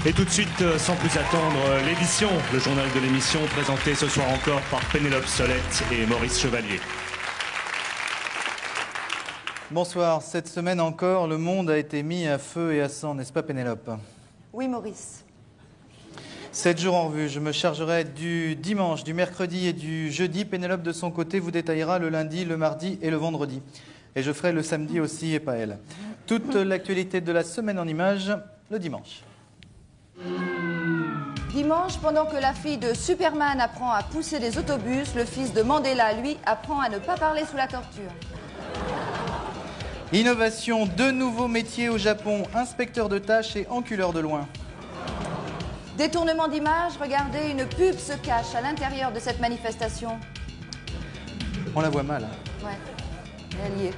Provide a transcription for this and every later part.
Et tout de suite, sans plus attendre, l'édition, le journal de l'émission, présenté ce soir encore par Pénélope Solette et Maurice Chevalier. Bonsoir. Cette semaine encore, le monde a été mis à feu et à sang, n'est-ce pas Pénélope? Oui, Maurice. 7 jours en revue. Je me chargerai du dimanche, du mercredi et du jeudi. Pénélope, de son côté, vous détaillera le lundi, le mardi et le vendredi. Et je ferai le samedi aussi, et pas elle. Toute l'actualité de la semaine en images, le dimanche. Dimanche, pendant que la fille de Superman apprend à pousser des autobus, le fils de Mandela, lui, apprend à ne pas parler sous la torture. Innovation, 2 nouveaux métiers au Japon, inspecteur de tâches et enculeur de loin. Détournement d'image, regardez, une pub se cache à l'intérieur de cette manifestation. On la voit mal. Ouais, elle y est.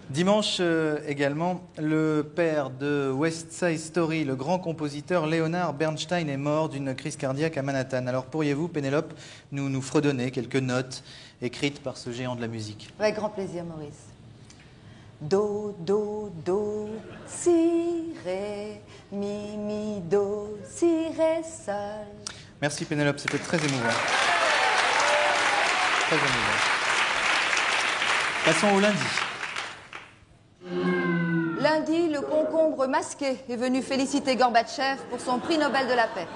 Dimanche également, le père de West Side Story, le grand compositeur Leonard Bernstein, est mort d'une crise cardiaque à Manhattan. Alors pourriez-vous, Pénélope, nous fredonner quelques notes écrites par ce géant de la musique? Avec grand plaisir, Maurice. Do, do, do, si, ré, mi, mi, do, si, ré, sol. Merci Pénélope, c'était très émouvant. Très émouvant. Passons au lundi. Lundi, le concombre masqué est venu féliciter Gorbatchev pour son prix Nobel de la paix.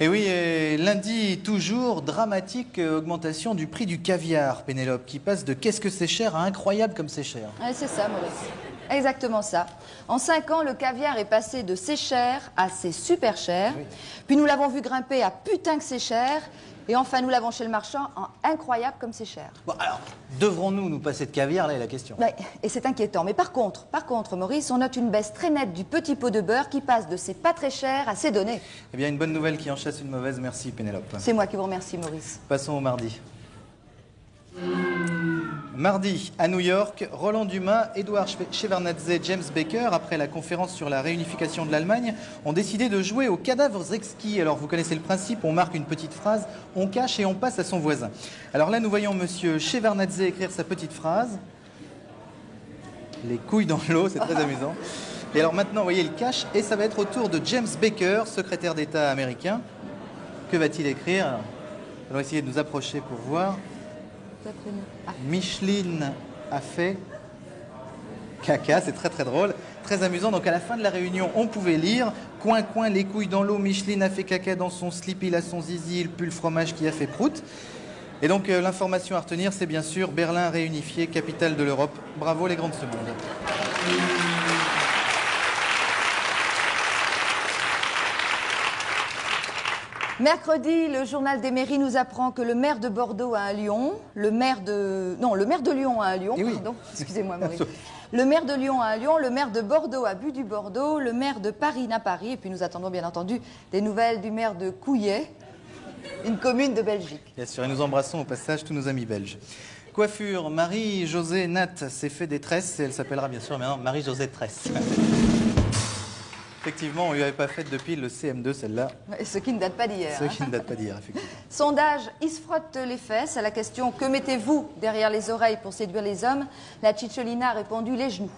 Et oui, et lundi, toujours, dramatique augmentation du prix du caviar, Pénélope, qui passe de qu'est-ce que c'est cher à incroyable comme c'est cher. Ouais, c'est ça, Maurice. Exactement ça. En 5 ans, le caviar est passé de c'est cher à c'est super cher. Oui. Puis nous l'avons vu grimper à putain que c'est cher. Et enfin, nous l'avons chez le marchand en incroyable comme c'est cher. Bon, alors, devrons-nous passer de caviar, là est la question. Ouais, et c'est inquiétant. Mais par contre, Maurice, on note une baisse très nette du petit pot de beurre qui passe de c'est pas très cher à c'est donné. Eh bien, une bonne nouvelle qui en chasse une mauvaise. Merci, Pénélope. C'est moi qui vous remercie, Maurice. Passons au mardi. Mardi, à New York, Roland Dumas, Edouard Shevardnadze, James Baker, après la conférence sur la réunification de l'Allemagne, ont décidé de jouer au cadavre exquis. Alors, vous connaissez le principe, on marque une petite phrase, on cache et on passe à son voisin. Alors là, nous voyons monsieur Shevardnadze écrire sa petite phrase. Les couilles dans l'eau, c'est très amusant. Et alors maintenant, vous voyez, il cache, et ça va être au tour de James Baker, secrétaire d'État américain. Que va-t-il écrire? Allons essayer de nous approcher pour voir. Micheline a fait caca, c'est très très drôle, très amusant. Donc à la fin de la réunion, on pouvait lire coin coin les couilles dans l'eau, Micheline a fait caca dans son slip, il a son zizi, il pue le fromage qui a fait prout. Et donc l'information à retenir, c'est bien sûr Berlin réunifié, capitale de l'Europe. Bravo les grandes secondes. Mercredi, le journal des mairies nous apprend que le maire de Bordeaux a un lion, le maire de Lyon a un lion, oui. Pardon, excusez-moi Maurice. Le maire de Lyon a un lion, le maire de Bordeaux a bu du Bordeaux, le maire de Paris n'a Paris, et puis nous attendons bien entendu des nouvelles du maire de Couillet, une commune de Belgique. Bien sûr, et nous embrassons au passage tous nos amis belges. Coiffure, Marie-Josée Nat s'est fait des tresses, et elle s'appellera bien sûr maintenant Marie-Josée Tresse. Effectivement, on ne lui avait pas fait depuis le CM2, celle-là. Ce qui ne date pas d'hier. Ce qui ne date pas d'hier, effectivement. Sondage, il se frotte les fesses à la question « Que mettez-vous derrière les oreilles pour séduire les hommes ?» La Cicciolina a répondu « Les genoux ».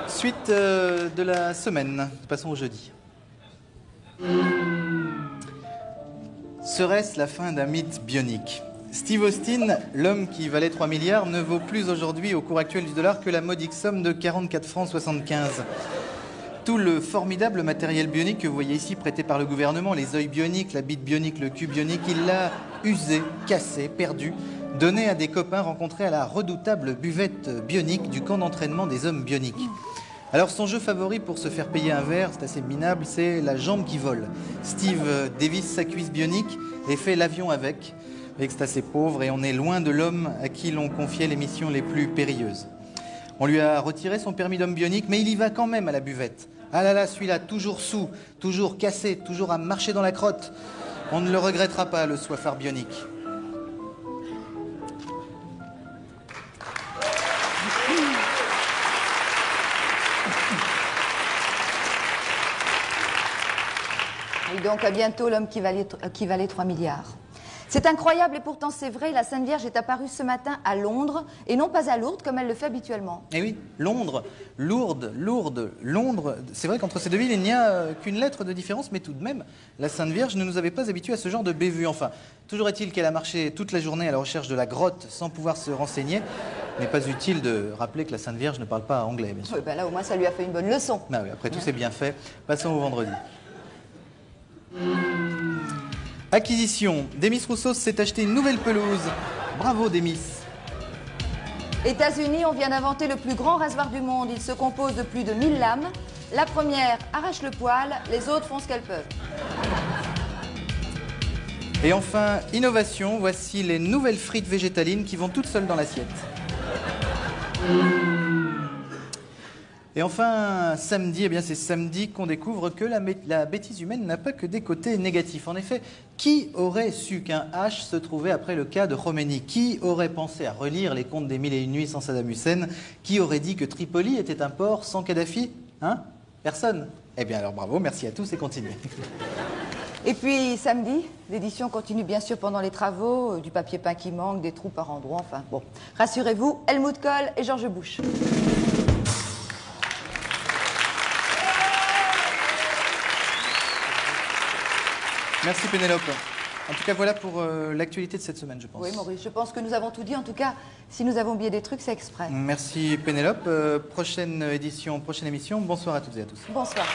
Suite de la semaine, passons au jeudi. Serait-ce la fin d'un mythe bionique? Steve Austin, l'homme qui valait 3 milliards, ne vaut plus aujourd'hui au cours actuel du dollar que la modique somme de 44 francs 75. Tout le formidable matériel bionique que vous voyez ici prêté par le gouvernement, les œils bioniques, la bite bionique, le cul bionique, il l'a usé, cassé, perdu, donné à des copains rencontrés à la redoutable buvette bionique du camp d'entraînement des hommes bioniques. Alors son jeu favori pour se faire payer un verre, c'est assez minable, c'est la jambe qui vole. Steve dévisse sa cuisse bionique et fait l'avion avec. Et c'est assez pauvre et on est loin de l'homme à qui l'on confiait les missions les plus périlleuses. On lui a retiré son permis d'homme bionique, mais il y va quand même à la buvette. Ah là là, celui-là, toujours saoul, toujours cassé, toujours à marcher dans la crotte. On ne le regrettera pas, le soifard bionique. Et donc à bientôt l'homme qui valait 3 milliards. C'est incroyable et pourtant c'est vrai, la Sainte Vierge est apparue ce matin à Londres et non pas à Lourdes comme elle le fait habituellement. Eh oui, Londres, Lourdes, Lourdes, Londres. C'est vrai qu'entre ces deux villes, il n'y a qu'une lettre de différence, mais tout de même, la Sainte Vierge ne nous avait pas habitués à ce genre de bévue. Enfin, toujours est-il qu'elle a marché toute la journée à la recherche de la grotte sans pouvoir se renseigner. Il n'est pas utile de rappeler que la Sainte Vierge ne parle pas anglais, bien sûr. Oui, ben là au moins ça lui a fait une bonne leçon. Ah oui, après tout c'est bien fait. Passons au vendredi. Acquisition. Demis Roussos s'est acheté une nouvelle pelouse. Bravo Demis. États-Unis, on vient d'inventer le plus grand rasoir du monde. Il se compose de plus de 1000 lames. La première arrache le poil, les autres font ce qu'elles peuvent. Et enfin, innovation, voici les nouvelles frites végétalines qui vont toutes seules dans l'assiette. Et enfin, samedi, eh bien c'est samedi qu'on découvre que la bêtise humaine n'a pas que des côtés négatifs. En effet, qui aurait su qu'un H se trouvait après le cas de Khomeini? Qui aurait pensé à relire les contes des Mille et une nuits sans Saddam Hussein? Qui aurait dit que Tripoli était un port sans Kadhafi? Hein? Personne. Eh bien alors bravo, merci à tous et continuez. Et puis samedi, l'édition continue bien sûr pendant les travaux, du papier peint qui manque, des trous par endroits, enfin bon. Rassurez-vous, Helmut Kohl et George Bush. Merci Pénélope. En tout cas, voilà pour l'actualité de cette semaine, je pense. Oui, Maurice, je pense que nous avons tout dit. En tout cas, si nous avons oublié des trucs, c'est exprès. Merci Pénélope. Prochaine émission, prochaine émission. Bonsoir à toutes et à tous. Bonsoir.